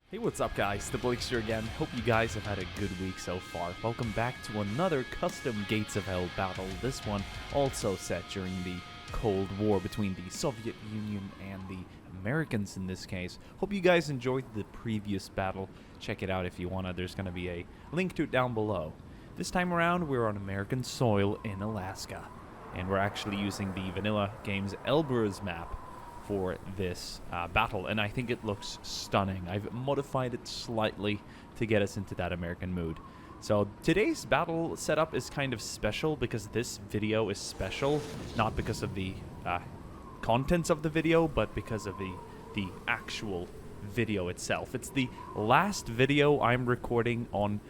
Hey, what's up guys? DiplexHeated here again. Hope you guys have had a good week so far. Welcome back to another custom Gates of Hell battle. This one also set during the Cold War between the Soviet Union and the Americans in this case. Hope you guys enjoyed the previous battle. Check it out if you wanna. There's gonna be a link to it down below. This time around, we're on American soil in Alaska. And we're actually using the Vanilla Games Elbrus map for this battle, and I think it looks stunning. I've modified it slightly to get us into that American mood. So today's battle setup is kind of special because this video is special, not because of the contents of the video, but because of the actual video itself. It's the last video I'm recording on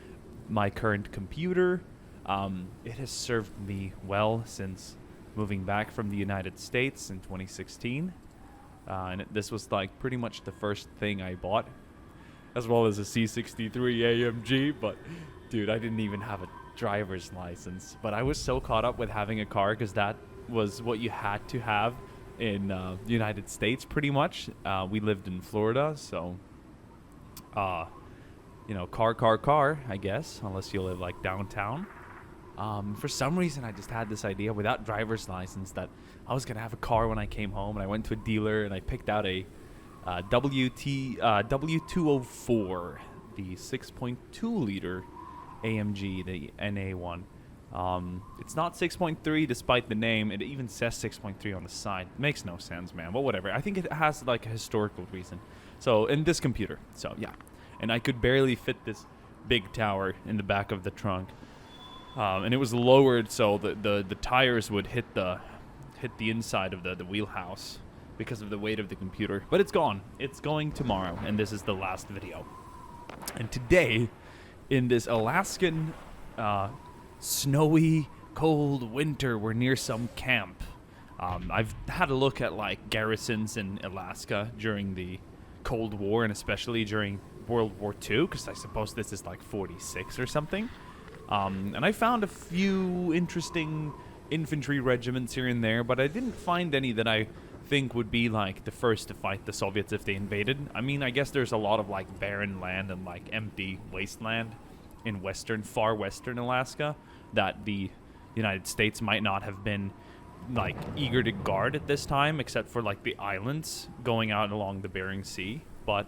my current computer. It has served me well since moving back from the United States in 2016. This was like pretty much the first thing I bought, as well as a C63 AMG, but dude, I didn't even have a driver's license. But I was so caught up with having a car because that was what you had to have in the United States pretty much. We lived in Florida, so you know, car, I guess, unless you live like downtown. For some reason, I just had this idea without driver's license that I was going to have a car when I came home, and I went to a dealer and I picked out a W204, the 6.2 liter AMG, the NA one. It's not 6.3 despite the name. It even says 6.3 on the side. Makes no sense, man, but whatever. I think it has like a historical reason. So, in this computer. So, yeah. And I could barely fit this big tower in the back of the trunk. And it was lowered so the tires would hit the inside of the wheelhouse because of the weight of the computer. But it's gone. It's going tomorrow, and this is the last video. And today, in this Alaskan snowy, cold winter, we're near some camp. I've had a look at like garrisons in Alaska during the Cold War, and especially during World War II, because I suppose this is like 46 or something. And I found a few interesting infantry regiments here and there, but I didn't find any that I think would be like the first to fight the Soviets if they invaded. I mean, I guess there's a lot of like barren land and like empty wasteland in far western Alaska that the United States might not have been like eager to guard at this time, except for like the islands going out along the Bering Sea. But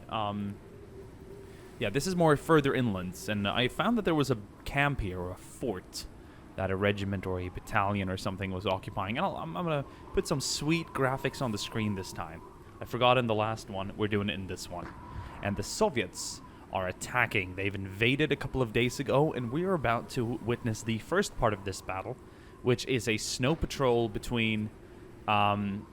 yeah, this is more further inlands, and I found that there was a camp here, or a fort, that a regiment or a battalion or something was occupying. And I'm going to put some sweet graphics on the screen this time. I forgot in the last one, we're doing it in this one. And the Soviets are attacking. They've invaded a couple of days ago, and we are about to witness the first part of this battle, which is a snow patrol between an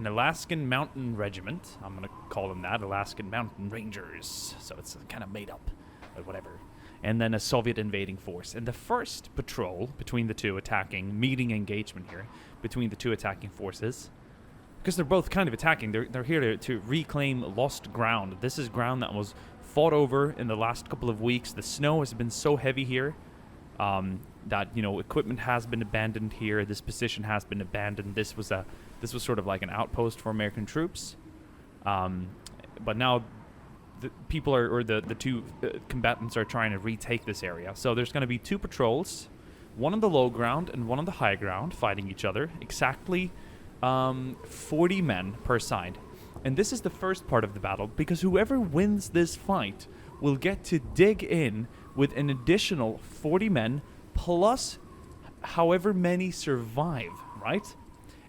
Alaskan Mountain Regiment. I'm going to call them that, Alaskan Mountain Rangers. So it's kind of made up, but whatever. And then a Soviet invading force. And the first patrol between the two meeting engagement here, between the two attacking forces, because they're both kind of attacking, they're here to reclaim lost ground. This is ground that was fought over in the last couple of weeks. The snow has been so heavy here that, you know, equipment has been abandoned here. This position has been abandoned. This was sort of like an outpost for American troops. But now the people the two combatants are trying to retake this area. So there's going to be two patrols, one on the low ground and one on the high ground, fighting each other. Exactly 40 men per side. And this is the first part of the battle, because whoever wins this fight will get to dig in with an additional 40 men plus however many survive, right?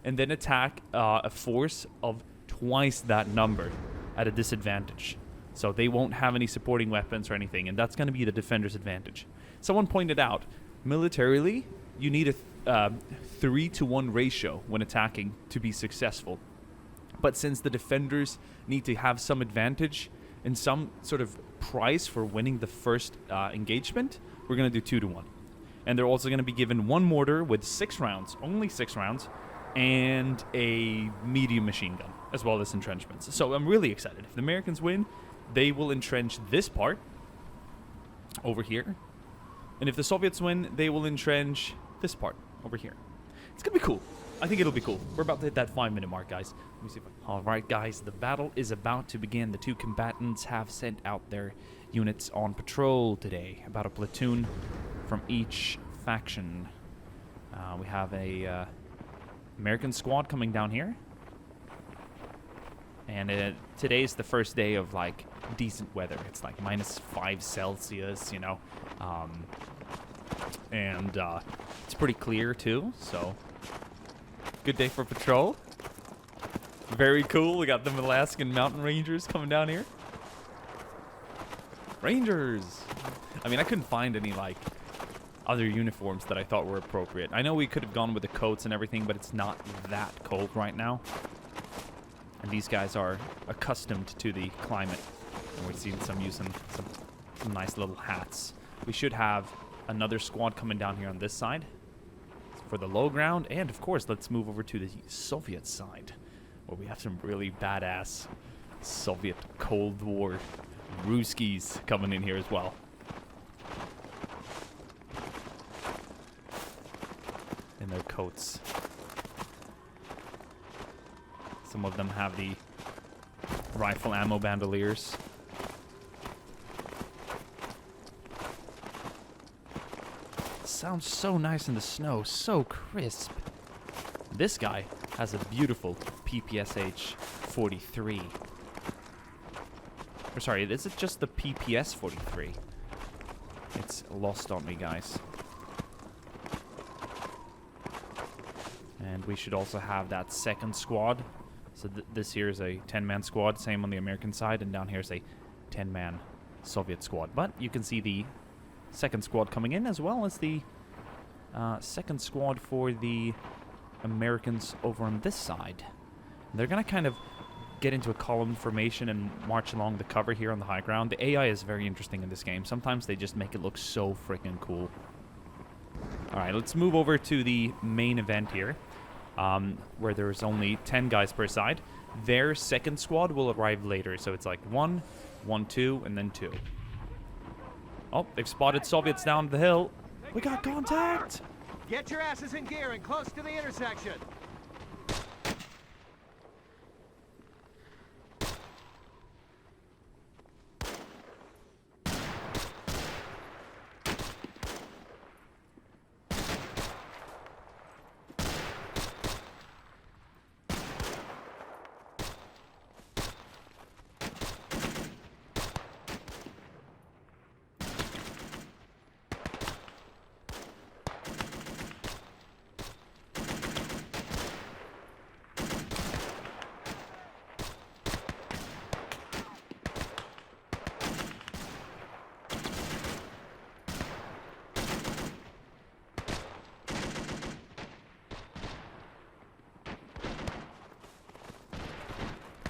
And then attack a force of twice that number at a disadvantage. So they won't have any supporting weapons or anything, and that's going to be the defender's advantage. Someone pointed out, militarily, you need a 3-to-1 ratio when attacking to be successful. But since the defenders need to have some advantage and some sort of prize for winning the first engagement, we're going to do 2-to-1. And they're also going to be given one mortar with 6 rounds, only 6 rounds, and a medium machine gun, as well as entrenchments. So I'm really excited. If the Americans win, they will entrench this part over here. And if the Soviets win, they will entrench this part over here. It's going to be cool. I think it'll be cool. We're about to hit that 5-minute mark, guys. Let me see if I... Alright, guys, the battle is about to begin. The two combatants have sent out their units on patrol today. About a platoon from each faction. We have a American squad coming down here. And today's the first day of, like, decent weather. It's like -5 Celsius, you know. And it's pretty clear, too, so... Good day for patrol. Very cool. We got them Alaskan Mountain Rangers coming down here. Rangers! I mean, I couldn't find any, like, other uniforms that I thought were appropriate. I know we could have gone with the coats and everything, but it's not that cold right now. And these guys are accustomed to the climate. And we're seeing some using some nice little hats. We should have another squad coming down here on this side for the low ground. And, of course, let's move over to the Soviet side, where we have some really badass Soviet Cold War Ruskies coming in here as well. In their coats. Some of them have the rifle ammo bandoliers. Sounds so nice in the snow, so crisp. This guy has a beautiful PPSH 43. Or sorry, is it just the PPS 43? It's lost on me, guys. And we should also have that second squad. So this here is a 10-man squad, same on the American side, and down here is a 10-man Soviet squad. But you can see the second squad coming in, as well as the second squad for the Americans over on this side. And they're going to kind of get into a column formation and march along the cover here on the high ground. The AI is very interesting in this game. Sometimes they just make it look so freaking cool. Alright, let's move over to the main event here, where there's only 10 guys per side. Their second squad will arrive later, so it's like 1, 1, 2, and then 2. Oh, they've spotted Soviets down the hill. We got contact! Get your asses in gear and close to the intersection.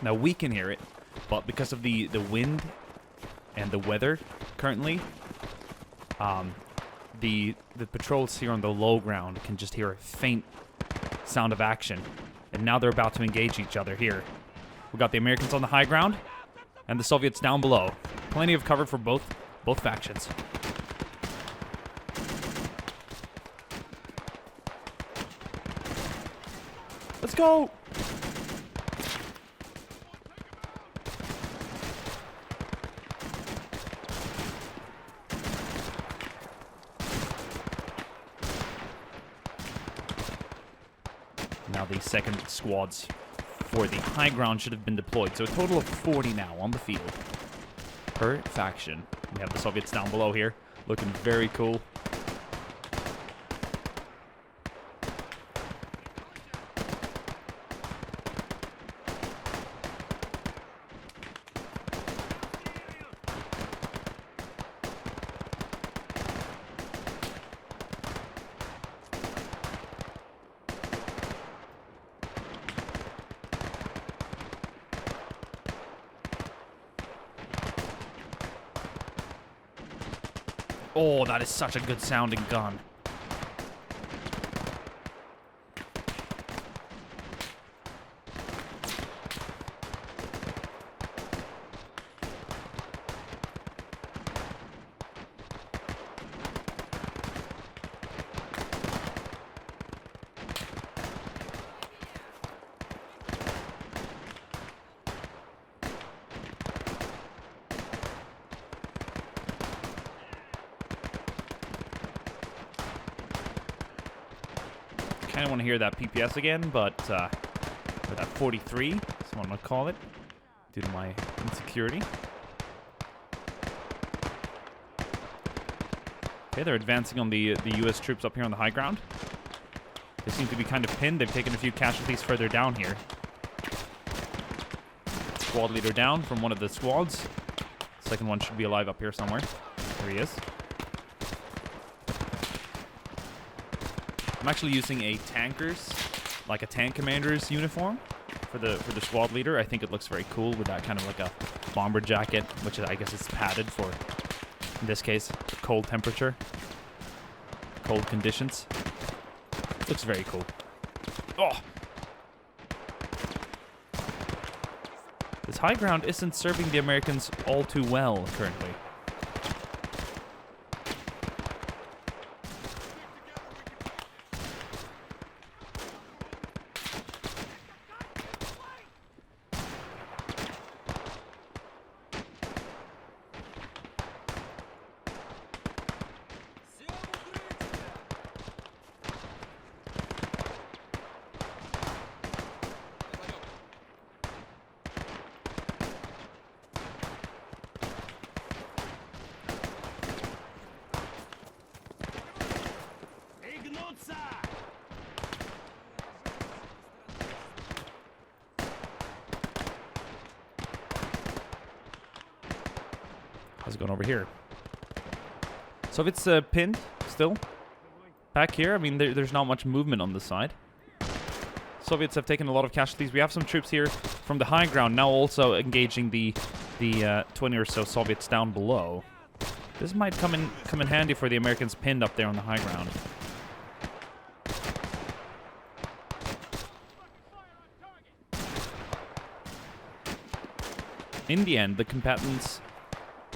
Now we can hear it, but because of the wind and the weather currently, the patrols here on the low ground can just hear a faint sound of action. And now they're about to engage each other here. We got the Americans on the high ground and the Soviets down below. Plenty of cover for both factions. Let's go! Now the second squads for the high ground should have been deployed. So a total of 40 now on the field per faction. We have the Soviets down below here, looking very cool. Oh, that is such a good sounding gun. kind of want to hear that PPS again, but or that 43, so I'm gonna call it, due to my insecurity. Okay, they're advancing on the U.S. troops up here on the high ground. They seem to be kind of pinned. They've taken a few casualties further down here. Squad leader down from one of the squads. Second one should be alive up here somewhere. There he is. I'm actually using a tanker's, like a tank commander's uniform for the squad leader. I think it looks very cool with that kind of like a bomber jacket, which I guess is padded for, in this case, cold temperature, cold conditions. Looks very cool. Oh! This high ground isn't serving the Americans all too well currently. How's it going over here? Soviets pinned still. Back here, I mean, there's not much movement on this side. Soviets have taken a lot of casualties. We have some troops here from the high ground now also engaging the 20 or so Soviets down below. This might come in handy for the Americans pinned up there on the high ground. In the end, the combatants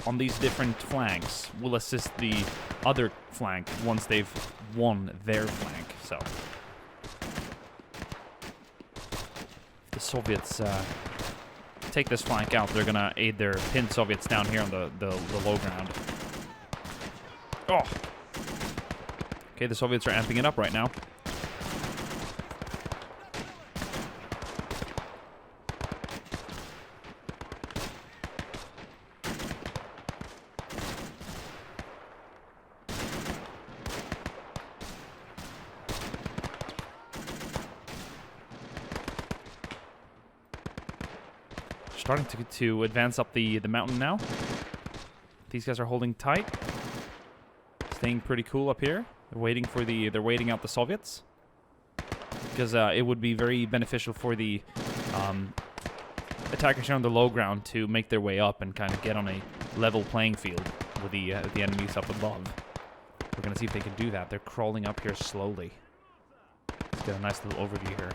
on these different flanks will assist the other flank once they've won their flank. So if the Soviets take this flank out, they're gonna aid their pinned Soviets down here on the low ground. Oh! Okay, the Soviets are amping it up right now. Starting to advance up the mountain now. These guys are holding tight, staying pretty cool up here. They're waiting out the Soviets because it would be very beneficial for the attackers here on the low ground to make their way up and kind of get on a level playing field with the enemies up above. We're gonna see if they can do that. They're crawling up here slowly. Let's get a nice little overview here.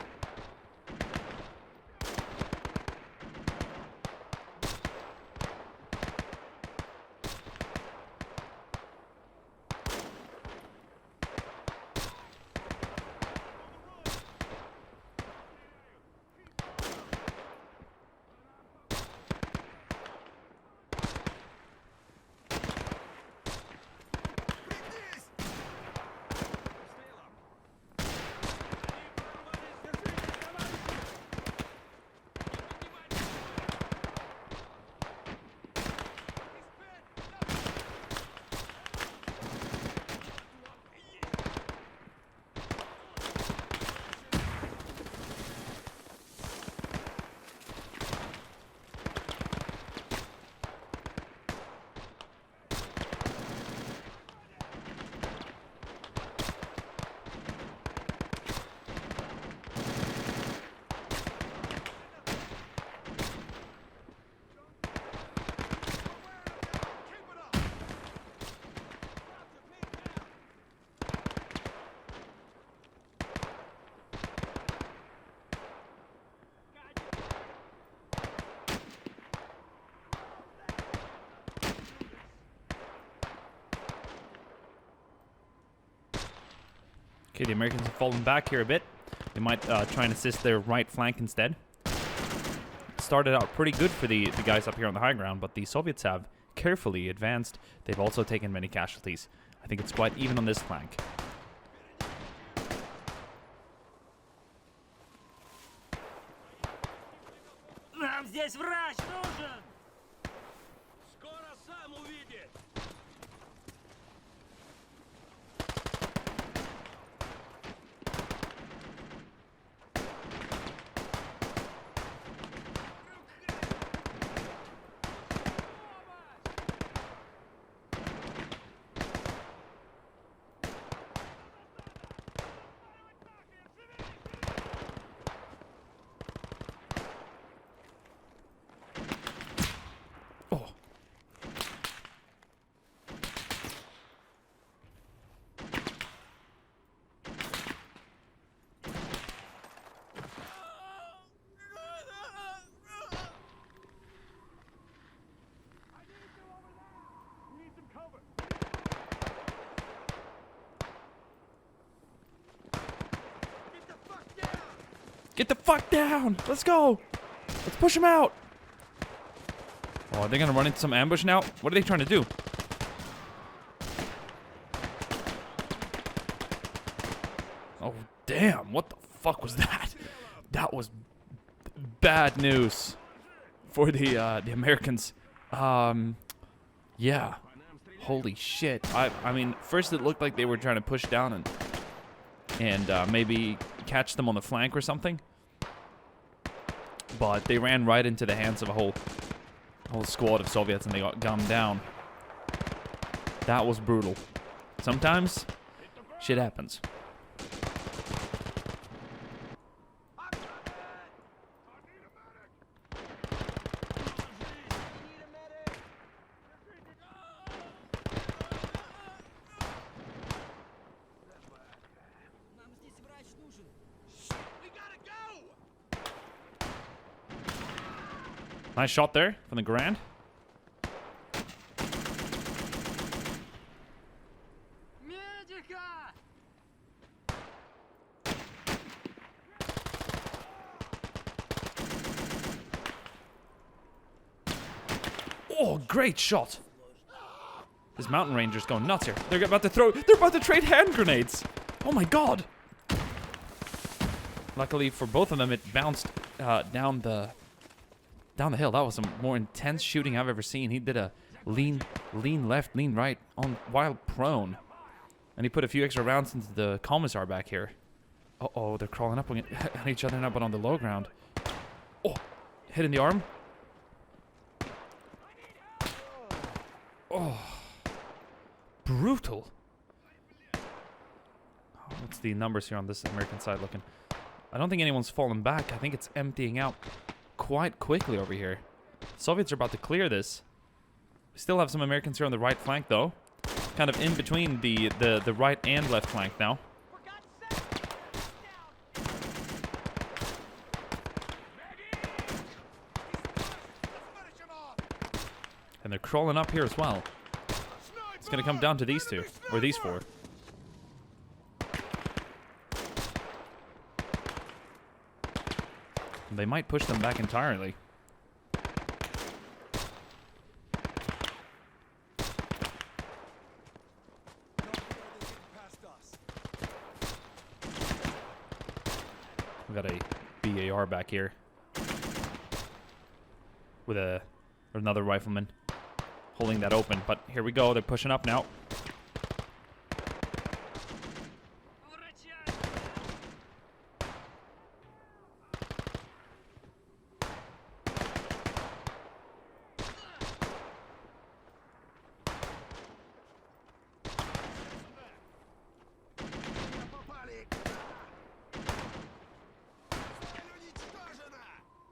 Okay, the Americans have fallen back here a bit. They might try and assist their right flank instead. Started out pretty good for the guys up here on the high ground, but the Soviets have carefully advanced. They've also taken many casualties. I think it's quite even on this flank. здесь врач нужен! Скоро сам увидит! Oh. Need some cover. Get the fuck down! Get the fuck down! Let's go! Let's push him out! Oh, are they gonna run into some ambush now? What are they trying to do? Oh, damn. What the fuck was that? That was bad news for the Americans. Yeah. Holy shit. I mean, first it looked like they were trying to push down and maybe catch them on the flank or something. But they ran right into the hands of a whole squad of Soviets and they got gummed down. That was brutal. Sometimes shit happens. Нам здесь врач нужен! We gotta go! Nice shot there from the Grand. Медика! Oh, great shot. This mountain ranger's going nuts here. They're about to trade hand grenades. Oh my god. Luckily for both of them, it bounced down the hill. That was some more intense shooting I've ever seen. He did a lean left, lean right on while prone. And he put a few extra rounds into the commissar back here. Uh-oh, they're crawling up on each other now, but on the low ground. Oh, hit in the arm. Oh, brutal. What's the numbers here on this American side looking? I don't think anyone's fallen back. I think it's emptying out quite quickly over here. Soviets are about to clear this. We still have some Americans here on the right flank, though. Kind of in between the right and left flank now. For God's sake! And they're crawling up here as well. It's going to come down to these two, or these four. They might push them back entirely. We got a BAR back here with another rifleman holding that open. But here we go. They're pushing up now.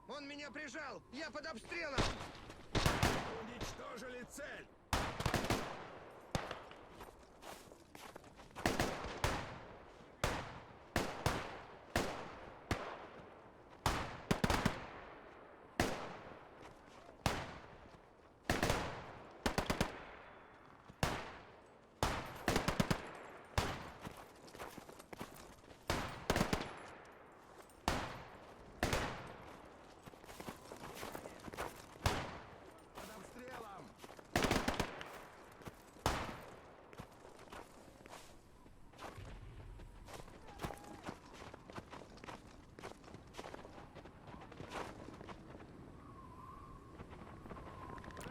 Он меня прижал! Я под обстрелом! Уничтожили цель!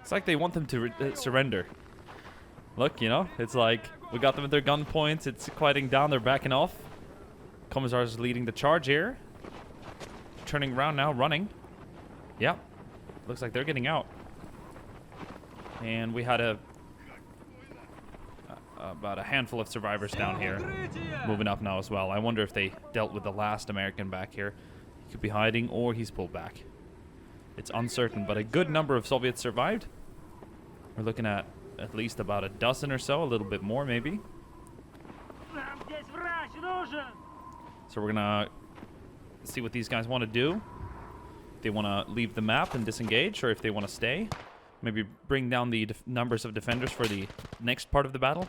It's like they want them to surrender. Look, you know, it's like we got them at their gun points. It's quieting down. They're backing off. Commissar's leading the charge here. Turning around now, running. Yep. Looks like they're getting out. And we had about a handful of survivors down here. Moving up now as well. I wonder if they dealt with the last American back here. He could be hiding or he's pulled back. It's uncertain, but a good number of Soviets survived. We're looking at least about a dozen or so, a little bit more maybe. Нам здесь врач нужен! So we're gonna see what these guys want to do. If they want to leave the map and disengage, or if they want to stay. Maybe bring down the numbers of defenders for the next part of the battle.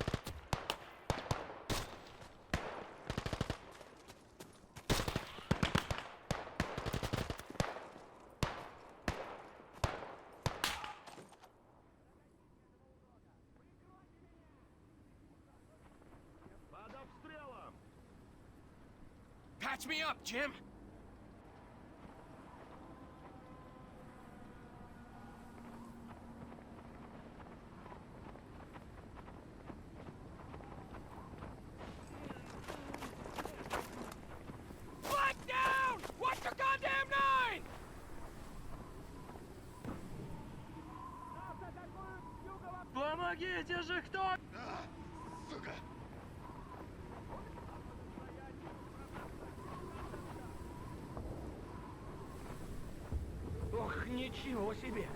Под обстрелом! Patch me up, Jim. Flag down! Watch your goddamn nine! Помогите же кто! Сука! Ох, ничего себе!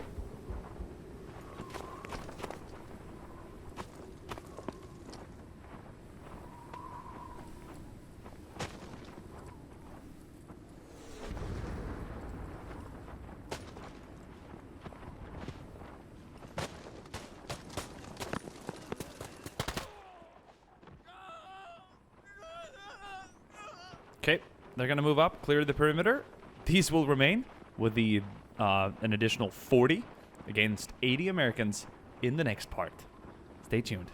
Okay, they're gonna move up, clear the perimeter. These will remain with the an additional 40 against 80 Americans in the next part. Stay tuned.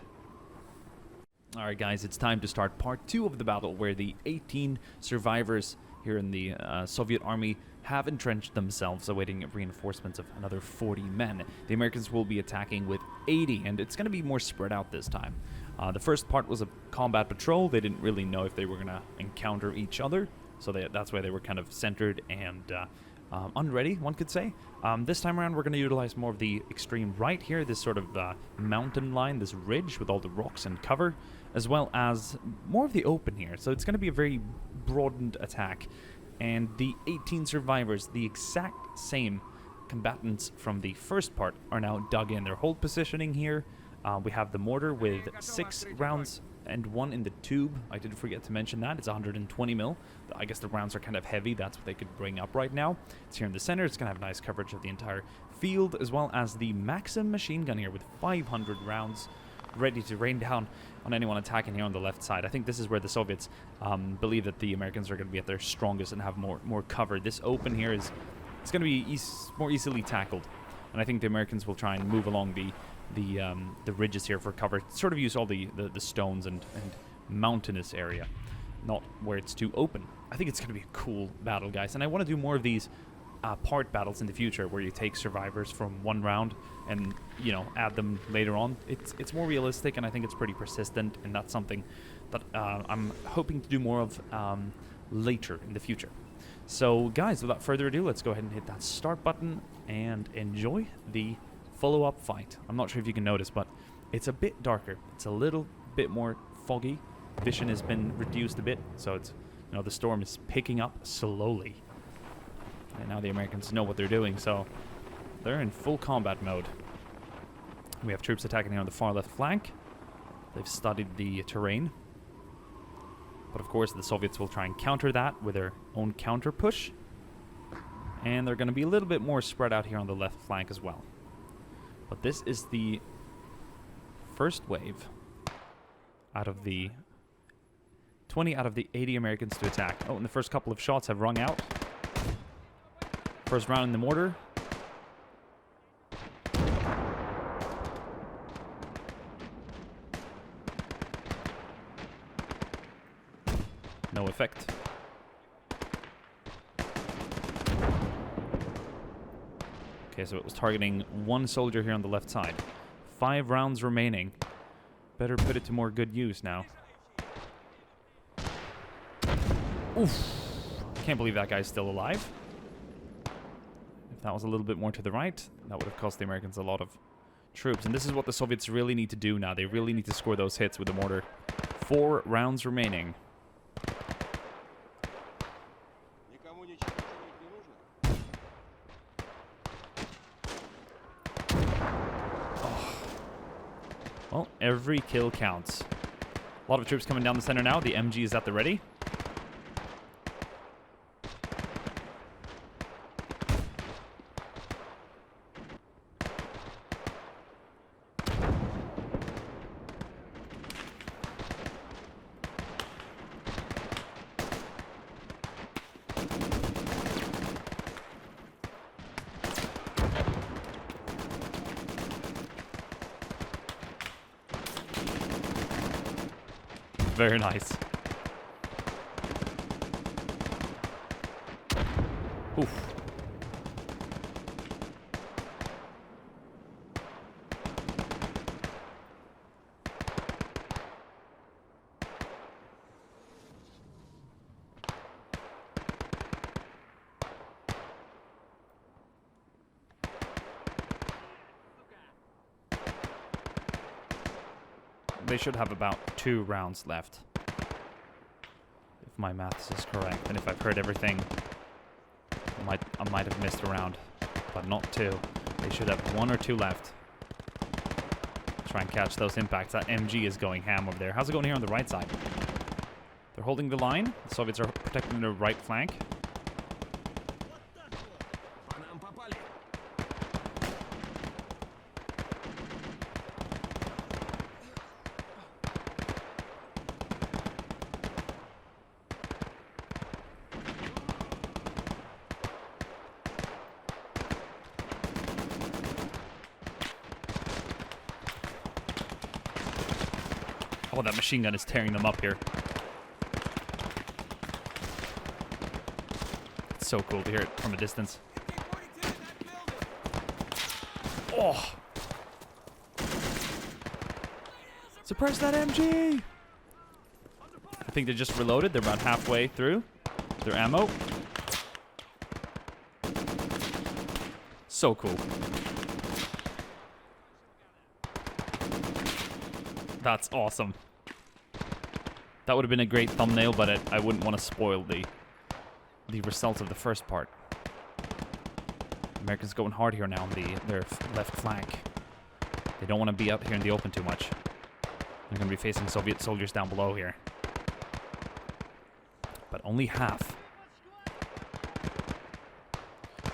All right, guys, it's time to start part 2 of the battle, where the 18 survivors here in the Soviet army have entrenched themselves, awaiting reinforcements of another 40 men. The Americans will be attacking with 80, and it's going to be more spread out this time. The first part was a combat patrol. They didn't really know if they were going to encounter each other, so that's why they were kind of centered and unready, one could say. This time around, we're going to utilize more of the extreme right here, this sort of mountain line, this ridge with all the rocks and cover, as well as more of the open here. So it's going to be a very broadened attack. And the 18 survivors, the exact same combatants from the first part, are now dug in. Their hold positioning here. We have the mortar with 6 rounds and 1 in the tube. I did forget to mention that. It's 120 mil. I guess the rounds are kind of heavy. That's what they could bring up right now. It's here in the center. It's going to have nice coverage of the entire field, as well as the Maxim machine gun here with 500 rounds ready to rain down on anyone attacking here on the left side. I think this is where the Soviets believe that the Americans are going to be at their strongest and have more cover. This open here it's going to be more easily tackled, and I think the Americans will try and move along the ridges here for cover. Sort of use all the stones and mountainous area, not where it's too open. I think it's going to be a cool battle, guys, and I want to do more of these part battles in the future, where you take survivors from one round and, you know, add them later on. It's more realistic, and I think it's pretty persistent, and that's something that I'm hoping to do more of later in the future. So, guys, without further ado, let's go ahead and hit that start button and enjoy the follow-up fight. I'm not sure if you can notice, but it's a bit darker. It's a little bit more foggy. Vision has been reduced a bit, so it's, you know, the storm is picking up slowly. And now the Americans know what they're doing, so they're in full combat mode. We have troops attacking here on the far left flank. They've studied the terrain. But of course, the Soviets will try and counter that with their own counter push. And they're going to be a little bit more spread out here on the left flank as well. But this is the first wave out of the 20 out of the 80 Americans to attack. Oh, and the first couple of shots have rung out. First round in the mortar. No effect. Okay, so it was targeting one soldier here on the left side. 5 rounds remaining. Better put it to more good use now. Oof. Can't believe that guy's still alive. If that was a little bit more to the right, that would have cost the Americans a lot of troops. And this is what the Soviets really need to do now. They really need to score those hits with the mortar. 4 rounds remaining. Well, every kill counts. A lot of troops coming down the center now. The MG is at the ready. Very nice. Oof. They should have about 2 rounds left, if my maths is correct. And if I've heard everything, I might have missed a round, but not 2. They should have 1 or 2 left. Try and catch those impacts. That MG is going ham over there. How's it going here on the right side? They're holding the line. The Soviets are protecting their right flank. Oh, that machine gun is tearing them up here. It's so cool to hear it from a distance. Oh! Suppress that MG! I think they just reloaded. They're about halfway through their ammo. So cool. That's awesome. That would have been a great thumbnail, but I wouldn't want to spoil the results of the first part. Americans going hard here now on their left flank. They don't want to be out here in the open too much. They're going to be facing Soviet soldiers down below here. But only half.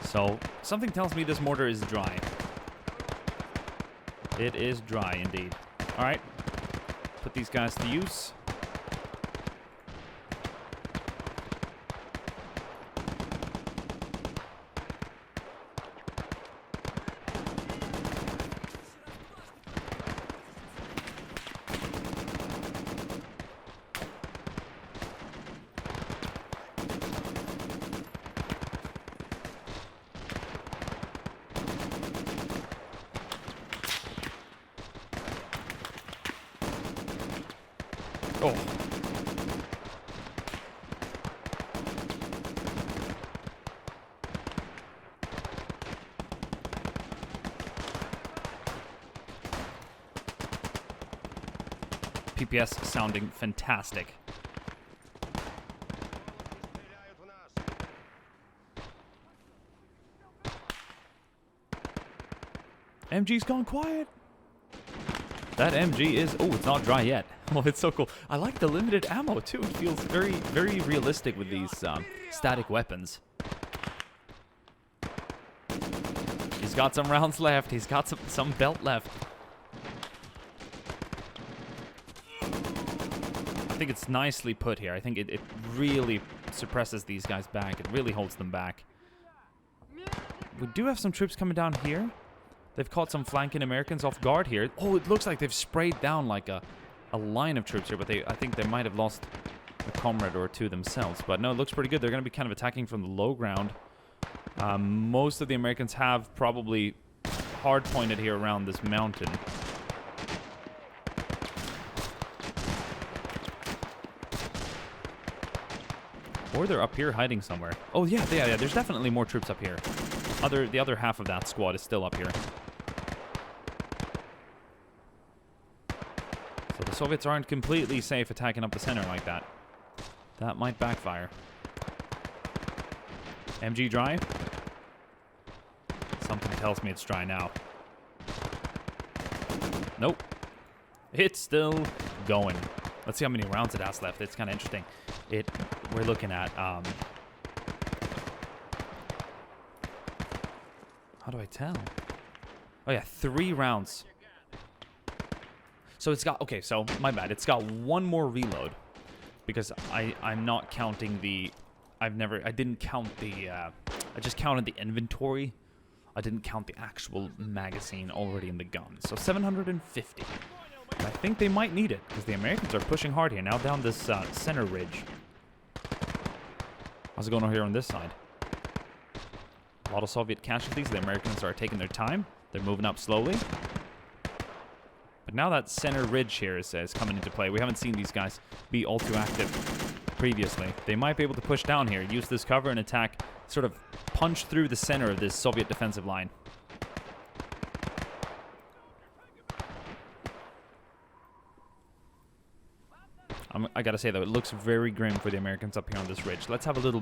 So, something tells me this mortar is dry. It is dry indeed. Alright. Put these guys to use. Oh. PPS sounding fantastic. MG's gone quiet. That MG is... Oh, it's not dry yet. Oh, it's so cool. I like the limited ammo, too. It feels very, very realistic with these static weapons. He's got some rounds left. He's got some belt left. I think it's nicely put here. I think it really suppresses these guys back. It really holds them back. We do have some troops coming down here. They've caught some flanking Americans off guard here. Oh, it looks like they've sprayed down like a line of troops here, but I think they might have lost a comrade or two themselves. But no, it looks pretty good. They're going to be kind of attacking from the low ground. Most of the Americans have probably hard pointed here around this mountain. Or they're up here hiding somewhere. Oh, yeah, there's definitely more troops up here. The other half of that squad is still up here. So the Soviets aren't completely safe attacking up the center like that. That might backfire. MG dry? Something tells me it's dry now. Nope. It's still going. Let's see how many rounds it has left. It's kind of interesting. We're looking at, how do I tell? Oh yeah, 3 rounds. So it's got, okay, so my bad. It's got 1 more reload because I'm not counting the, I didn't count the, I just counted the inventory. I didn't count the actual magazine already in the gun. So 750. And I think they might need it because the Americans are pushing hard here. Now down this center ridge. How's it going over here on this side? A lot of Soviet casualties. The Americans are taking their time. They're moving up slowly. But now that center ridge here is coming into play. We haven't seen these guys be all too active previously. They might be able to push down here, use this cover and attack, sort of punch through the center of this Soviet defensive line. I gotta say though, it looks very grim for the Americans up here on this ridge. Let's have a little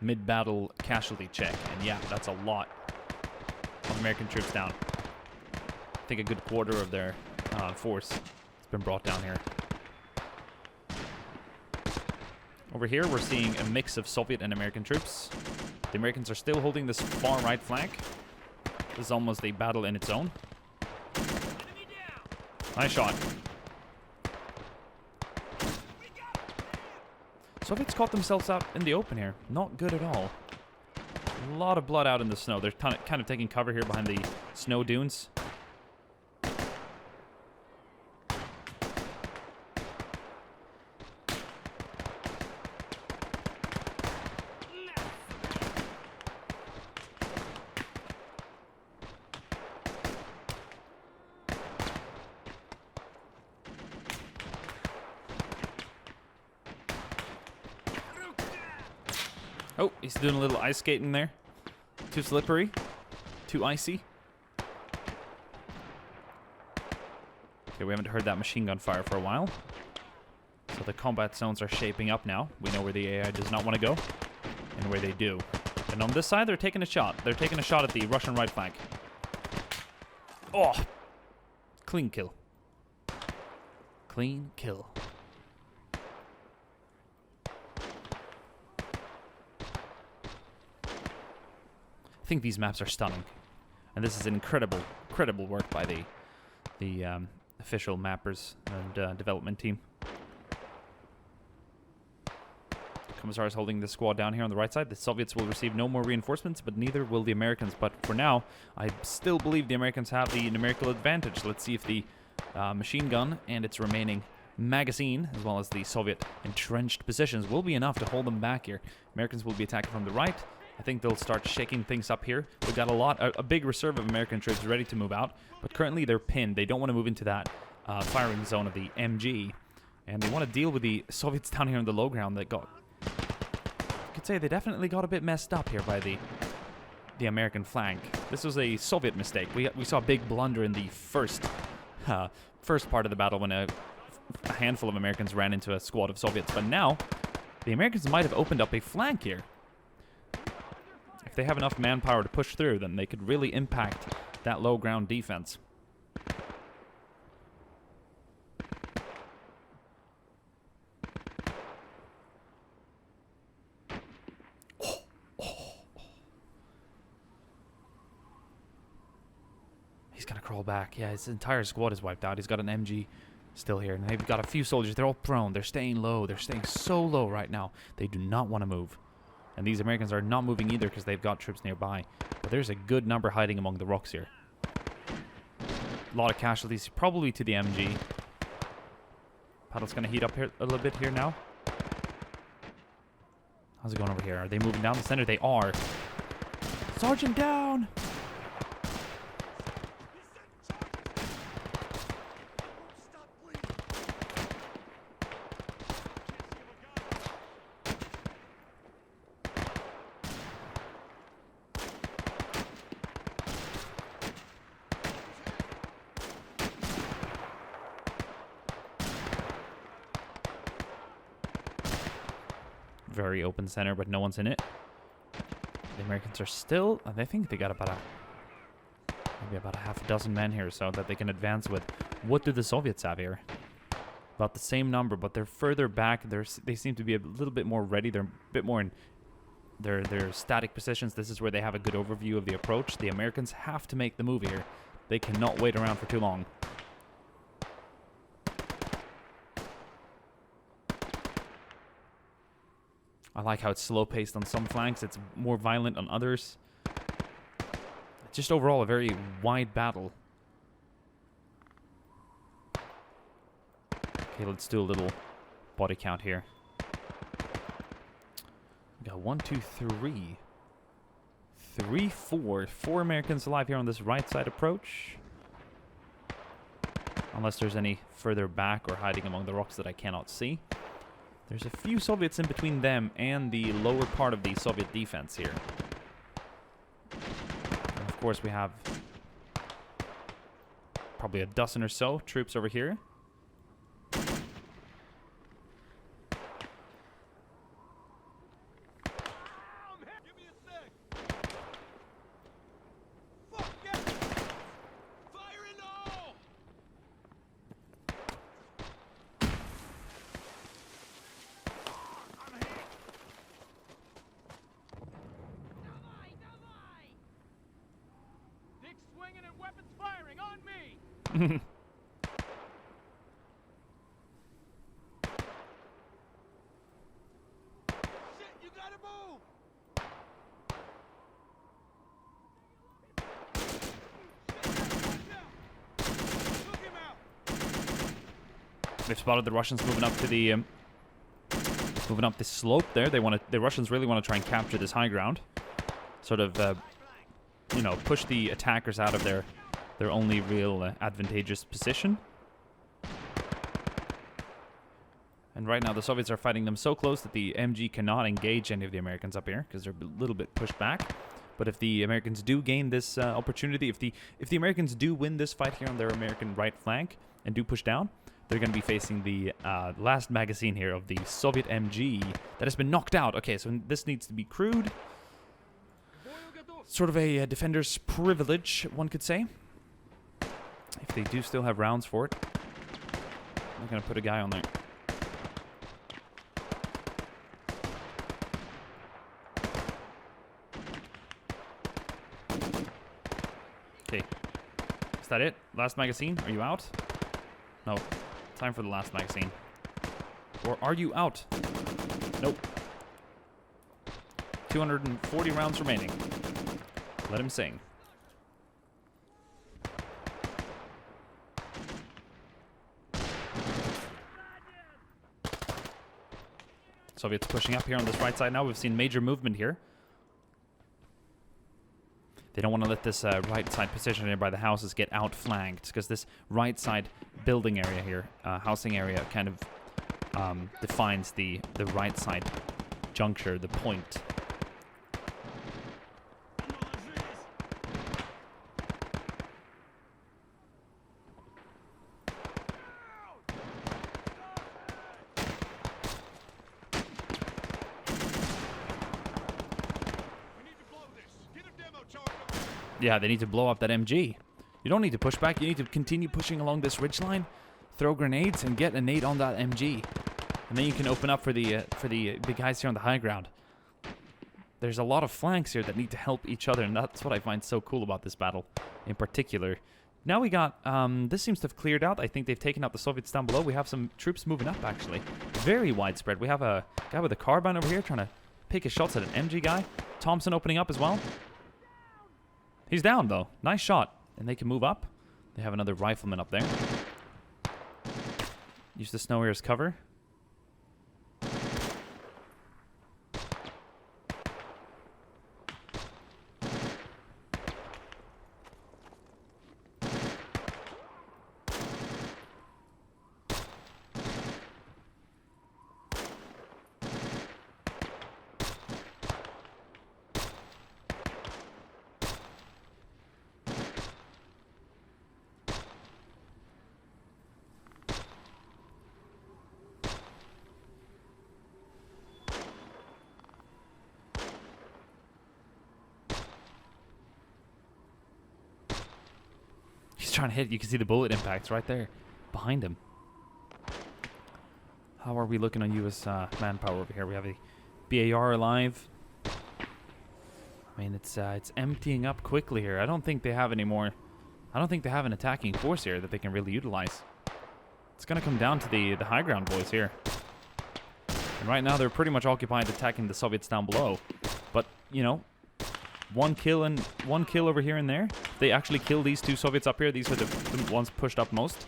mid-battle casualty check. And yeah, that's a lot of American troops down. I think a good quarter of their force has been brought down here. Over here, we're seeing a mix of Soviet and American troops. The Americans are still holding this far right flank. This is almost a battle in its own. Nice shot. Soviets caught themselves out in the open here. Not good at all. A lot of blood out in the snow. They're kind of taking cover here behind the snow dunes. Oh, he's doing a little ice skating there. Too slippery. Too icy. Okay, we haven't heard that machine gun fire for a while. So the combat zones are shaping up now. We know where the AI does not want to go. And where they do. And on this side, they're taking a shot. They're taking a shot at the Russian right flank. Oh! Clean kill. Clean kill. I think these maps are stunning, and this is incredible work by the official mappers and development team. Commissar is holding the squad down here on the right side. The Soviets will receive no more reinforcements, but neither will the Americans. But for now, I still believe the Americans have the numerical advantage. Let's see if the machine gun and its remaining magazine, as well as the Soviet entrenched positions, will be enough to hold them back here. Americans will be attacking from the right. I think they'll start shaking things up here. We've got a big reserve of American troops ready to move out, but currently they're pinned. They don't want to move into that firing zone of the MG, and they want to deal with the Soviets down here on the low ground that got, you could say they definitely got a bit messed up here by the American flank. This was a Soviet mistake. We saw a big blunder in the first part of the battle when a handful of Americans ran into a squad of Soviets, but now the Americans might have opened up a flank here. If they have enough manpower to push through, then they could really impact that low ground defense. He's gonna crawl back. Yeah, his entire squad is wiped out. He's got an MG still here, and they've got a few soldiers. They're all prone. They're staying low. They're staying so low right now. They do not want to move. And these Americans are not moving either because they've got troops nearby. But there's a good number hiding among the rocks here. A lot of casualties, probably to the MG. Battle's going to heat up here a little bit here now. How's it going over here? Are they moving down the center? They are. Sergeant down! Very open center, but no one's in it. The Americans are still, I think they got about maybe about a half a dozen men here, so that they can advance with. What do the Soviets have here? About the same number, but they're further back. They seem to be a little bit more ready. They're a bit more in their static positions. This is where they have a good overview of the approach. The Americans have to make the move here. They cannot wait around for too long. I like how it's slow-paced on some flanks. It's more violent on others. Just overall a very wide battle. Okay, let's do a little body count here. We got 1, 2, 3. 3, 4. 4 Americans alive here on this right side approach. Unless there's any further back or hiding among the rocks that I cannot see. There's a few Soviets in between them and the lower part of the Soviet defense here. And of course, we have probably a dozen or so troops over here. Shit, you gotta move! They've spotted the Russians moving up to the moving up this slope there. The Russians really want to try and capture this high ground, sort of you know, push the attackers out of their only real advantageous position. And right now the Soviets are fighting them so close that the MG cannot engage any of the Americans up here because they're a little bit pushed back. But if the Americans do gain this opportunity, if the Americans do win this fight here on their American right flank and do push down, they're going to be facing the last magazine here of the Soviet MG that has been knocked out. Okay, so this needs to be crewed. Sort of a defender's privilege, one could say. If they do still have rounds for it. I'm going to put a guy on there. Okay. Is that it? Last magazine? Are you out? No. Time for the last magazine. Or are you out? Nope. 240 rounds remaining. Let him sing. Soviets pushing up here on this right side now. We've seen major movement here. They don't want to let this right side position here by the houses get outflanked, because this right side building area here, housing area, kind of defines the right side juncture, the point. Yeah, they need to blow up that MG. You don't need to push back. You need to continue pushing along this ridgeline, throw grenades, and get a nade on that MG. And then you can open up for the big guys here on the high ground. There's a lot of flanks here that need to help each other, and that's what I find so cool about this battle in particular. Now we got, this seems to have cleared out. I think they've taken out the Soviets down below. We have some troops moving up, actually. Very widespread. We have a guy with a carbine over here trying to pick his shots at an MG guy. Thompson opening up as well. He's down, though. Nice shot. And they can move up. They have another rifleman up there. Use the snow here as cover. trying to hit. You can see the bullet impacts right there behind him. How are we looking on U.S. manpower over here? We have a BAR alive. I mean, it's emptying up quickly here. I don't think they have any more. I don't think they have an attacking force here that they can really utilize. It's going to come down to the high ground boys here. And right now, they're pretty much occupied attacking the Soviets down below. But, you know, one kill over here and there. They actually kill these two Soviets up here. These are the ones pushed up most.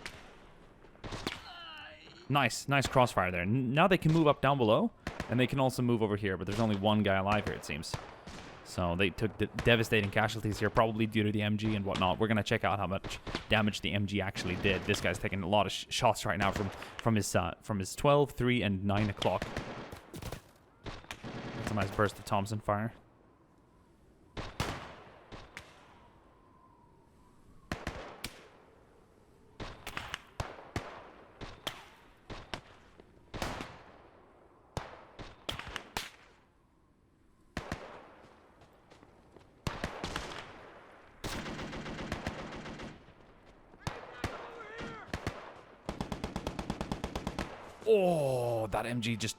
Nice crossfire there. Now they can move up down below, and they can also move over here. But there's only one guy alive here, it seems. So they took devastating casualties here, probably due to the MG and whatnot. We're going to check out how much damage the MG actually did. This guy's taking a lot of shots right now from his 12, 3, and 9 o'clock. That's a nice burst of Thompson fire. Oh, that MG just...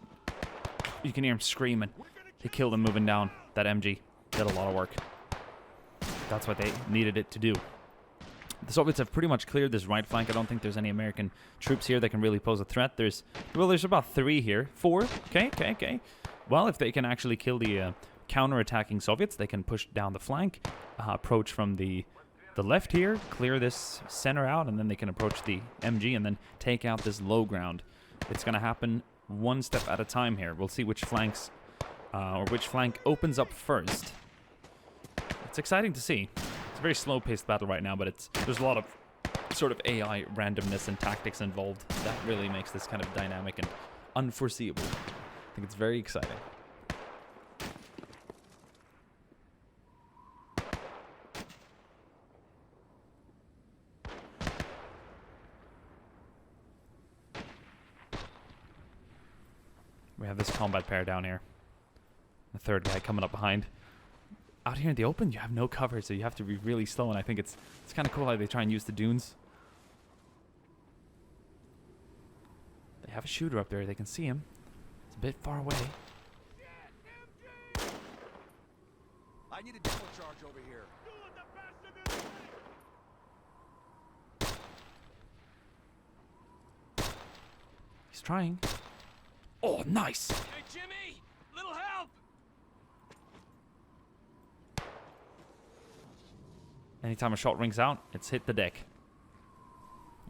You can hear him screaming. They killed him moving down. That MG did a lot of work. That's what they needed it to do. The Soviets have pretty much cleared this right flank. I don't think there's any American troops here that can really pose a threat. There's about 3 here. 4. Okay. Well, if they can actually kill the counter-attacking Soviets, they can push down the flank, approach from the left here, clear this center out, and then they can approach the MG and then take out this low ground. It's going to happen one step at a time here. We'll see which flank opens up first. It's exciting to see. It's a very slow-paced battle right now, but there's a lot of sort of AI randomness and tactics involved that really makes this kind of dynamic and unforeseeable. I think it's very exciting. We have this combat pair down here. The third guy coming up behind. Out here in the open, you have no cover, so you have to be really slow, and I think it's kind of cool how they try and use the dunes. They have a shooter up there. They can see him. It's a bit far away. I need a demo charge over here. He's trying. Oh, nice! Hey, Jimmy! Little help! Anytime a shot rings out, it's hit the deck.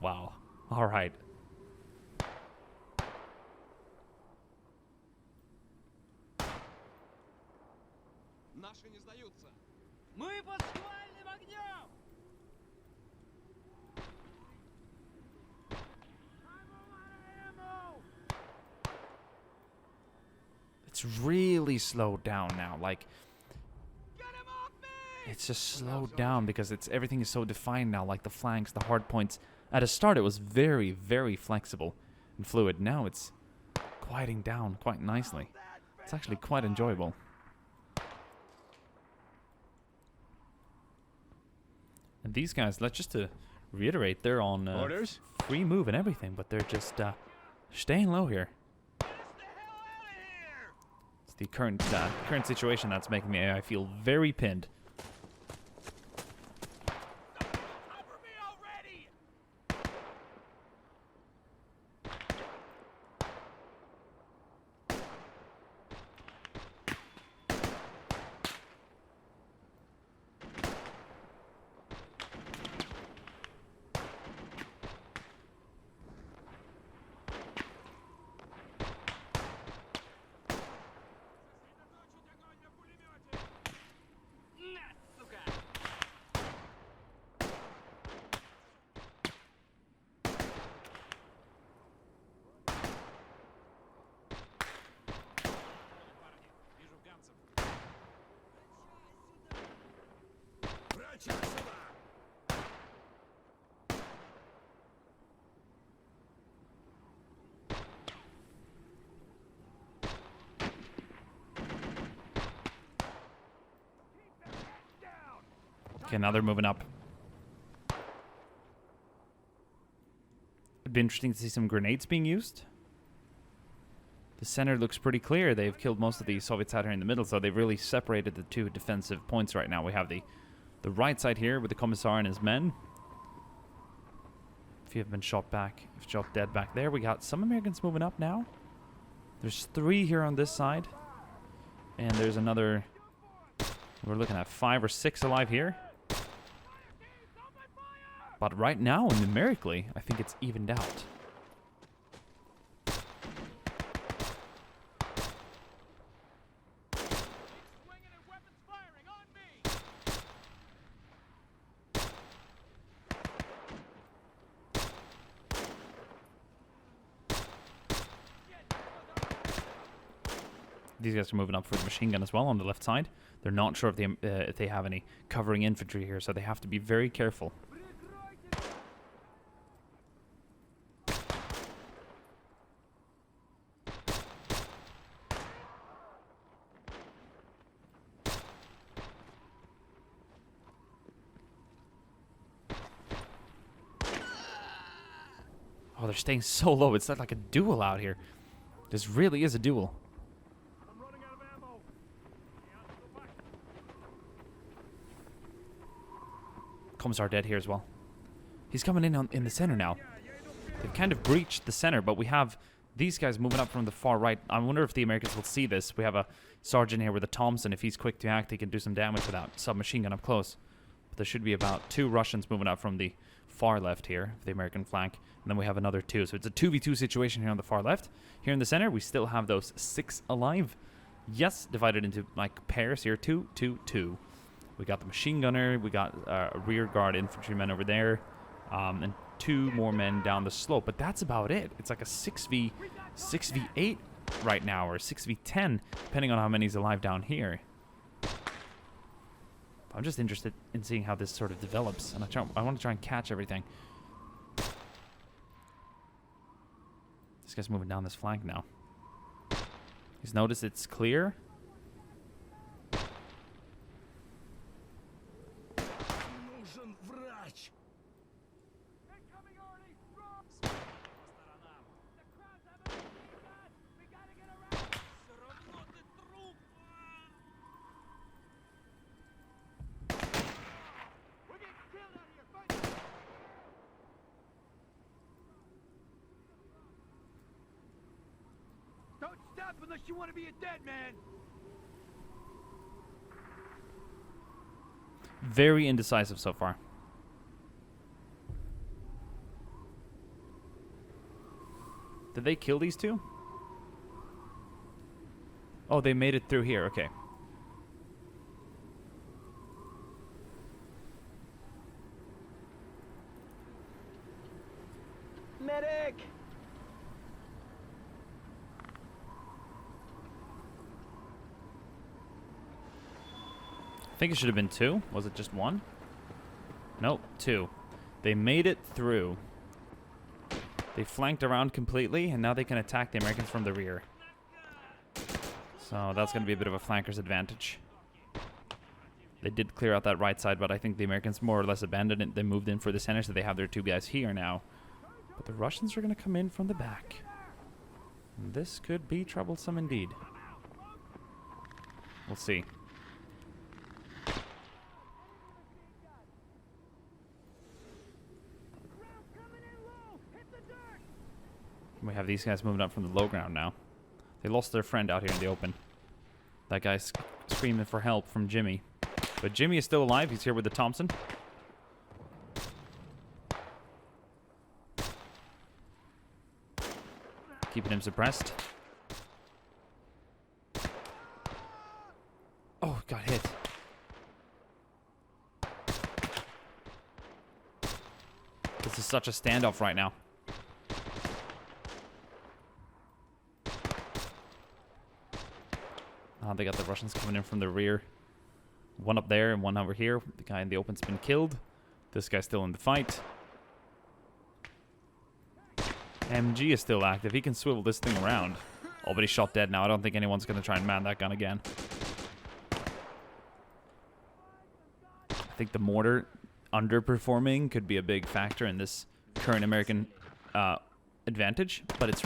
Wow. All right. Наши не сдаются. Мы под шквальным огнем! It's really slowed down now. Like, it's just slowed down because everything is so defined now. Like the flanks, the hard points. At the start, it was very, very flexible and fluid. Now it's quieting down quite nicely. It's actually quite enjoyable. And these guys, just to reiterate, they're on Orders? free move and everything, but they're just staying low here. It's the current situation that's making the AI feel very pinned. Cover me already! На, сука! Вижу ганцев. Врача сюда! Okay, now they're moving up. be interesting to see some grenades being used. The center looks pretty clear. They've killed most of the Soviets out here in the middle, so they've really separated the two defensive points right now. We have the right side here with the Commissar and his men. If you have been shot dead back there. We got some Americans moving up now. There's 3 here on this side. And there's another... We're looking at 5 or 6 alive here. But right now, numerically, I think it's evened out. These guys are moving up for the machine gun as well on the left side. They're not sure if they have any covering infantry here, so they have to be very careful. Oh, they're staying so low. It's not like a duel out here. This really is a duel. Commissar dead here as well. He's coming in the center now. They've kind of breached the center, but we have these guys moving up from the far right. I wonder if the Americans will see this. We have a sergeant here with a Thompson. If he's quick to act, he can do some damage without submachine gun up close. But there should be about 2 Russians moving up from the far left here, the American flank. And then we have another 2. So it's a 2v2 situation here on the far left. Here in the center, we still have those 6 alive. Yes, divided into like pairs here. 2, 2, 2. We got the machine gunner, we got a rear guard infantryman over there, and 2 more men down the slope. But that's about it. It's like a 6v8 right now, or 6v10, depending on how many's alive down here. I'm just interested in seeing how this sort of develops, and I want to try and catch everything. This guy's moving down this flank now. He's noticed it's clear. Don't stop unless you want to be a dead man. Very indecisive so far. Did they kill these 2? Oh, they made it through here. Okay. Medic! I think it should have been 2. Was it just 1? Nope, 2. They made it through. They flanked around completely, and now they can attack the Americans from the rear. So that's going to be a bit of a flanker's advantage. They did clear out that right side, but I think the Americans more or less abandoned it. They moved in for the center, so they have their 2 guys here now. But the Russians are going to come in from the back. And this could be troublesome indeed. We'll see. We have these guys moving up from the low ground now. They lost their friend out here in the open. That guy's screaming for help from Jimmy. But Jimmy is still alive. He's here with the Thompson. Keeping him suppressed. Oh, got hit. This is such a standoff right now. They got the Russians coming in from the rear. One up there and one over here. The guy in the open's been killed. This guy's still in the fight. MG is still active. He can swivel this thing around. Oh, but he's shot dead now. I don't think anyone's going to try and man that gun again. I think the mortar underperforming could be a big factor in this current American advantage, but it's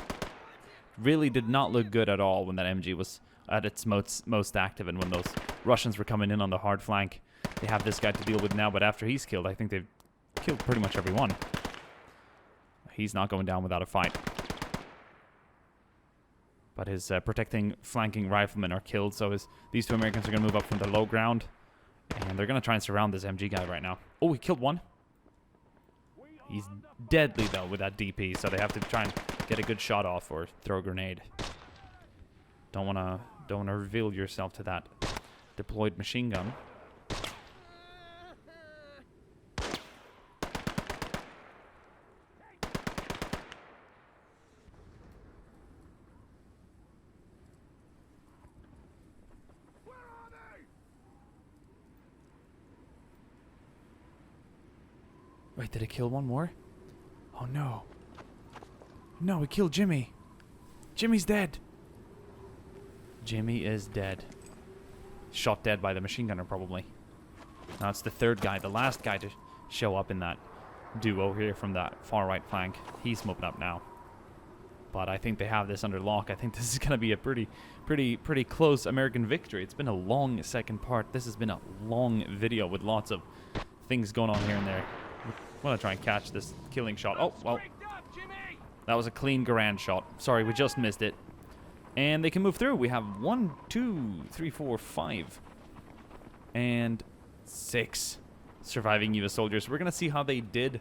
really did not look good at all when that MG was at its most active and when those Russians were coming in on the hard flank. They have this guy to deal with now, but after he's killed, I think they've killed pretty much everyone. He's not going down without a fight. But his protecting flanking riflemen are killed, so these two Americans are going to move up from the low ground. And they're going to try and surround this MG guy right now. Oh, he killed one. He's deadly, though, with that DP, so they have to try and get a good shot off or throw a grenade. Don't wanna reveal yourself to that deployed machine gun. Wait, did it kill one more? Oh no. No, it killed Jimmy. Jimmy's dead. Jimmy is dead. Shot dead by the machine gunner, probably. Now it's the third guy, the last guy to show up in that duo here from that far right flank. He's moving up now. But I think they have this under lock. I think this is going to be a pretty close American victory. It's been a long second part. This has been a long video with lots of things going on here and there. I'm going to try and catch this killing shot. Oh, well. That was a clean Garand shot. Sorry, we just missed it. And they can move through. We have 1, 2, 3, 4, 5. And 6 surviving US soldiers. We're going to see how they did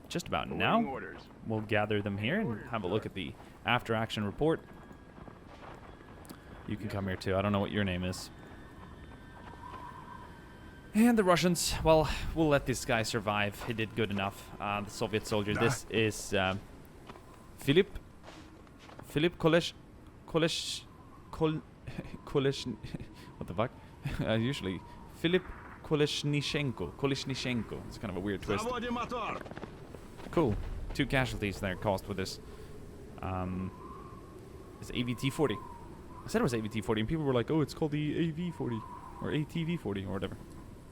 just about now. We'll gather them here and have a look at the after-action report. You can come here too. I don't know what your name is. And the Russians, well, we'll let this guy survive. He did good enough. The Soviet soldier. This is Philip Kolesh, what the fuck? Usually Philip Koleshnyshenko. It's kind of a weird twist. Cool. 2 casualties there caused with this. It's AVT-40. I said it was AVT-40, and people were like, "Oh, it's called the AV-40 or ATV-40 or whatever."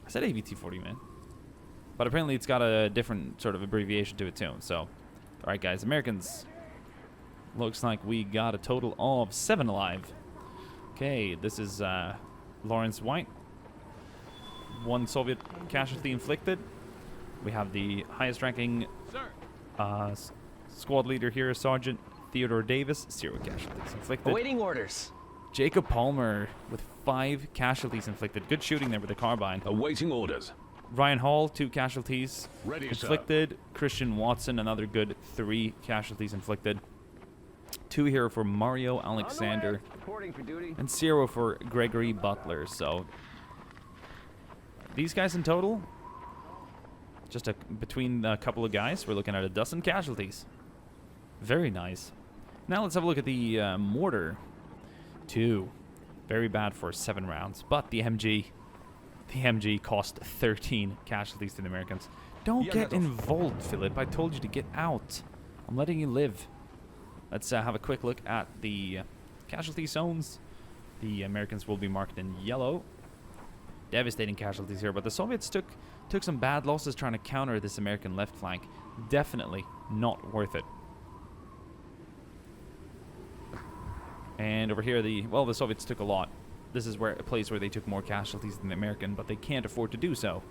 I said AVT-40, man. But apparently it's got a different sort of abbreviation to it too. So, alright guys, Americans. Looks like we got a total of 7 alive. Okay, this is Lawrence White. 1 Soviet casualty inflicted. We have the highest ranking squad leader here, Sergeant Theodore Davis. 0 casualties inflicted. Awaiting orders. Jacob Palmer with 5 casualties inflicted. Good shooting there with the carbine. Awaiting orders. Ryan Hall, 2 casualties Ready, inflicted. Sir. Christian Watson, another good 3 casualties inflicted. 2 here for Mario Alexander. Reporting for duty. And 0 for Gregory Butler. So these guys in total, just between a couple of guys, we're looking at a dozen casualties. Very nice. Now let's have a look at the mortar. 2. Very bad for 7 rounds. But the MG cost 13 casualties to the Americans. Don't get involved, Philip. I told you to get out. I'm letting you live. Let's have a quick look at the casualty zones. The Americans will be marked in yellow. Devastating casualties here, but the Soviets took some bad losses trying to counter this American left flank. Definitely not worth it. And over here, the Soviets took a lot. This is a place where they took more casualties than the American, but they can't afford to do so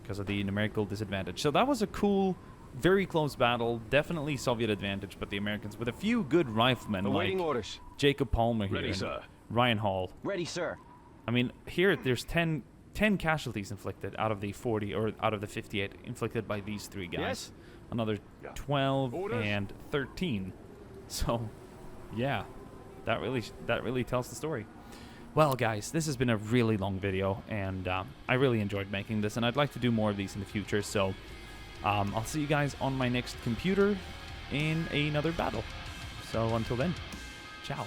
because of the numerical disadvantage. So that was a cool, very close battle. Definitely Soviet advantage, but the Americans with a few good riflemen Awaiting like orders. Jacob Palmer here Ready, and sir. Ryan Hall. Ready, sir. I mean, here there's 10 casualties inflicted out of the 40 or out of the 58 inflicted by these 3 guys. Yes. Another 12 Orders. and 13. So, yeah, that really tells the story. Well, guys, this has been a really long video, and I really enjoyed making this, and I'd like to do more of these in the future. So, I'll see you guys on my next computer in another battle. So until then, ciao.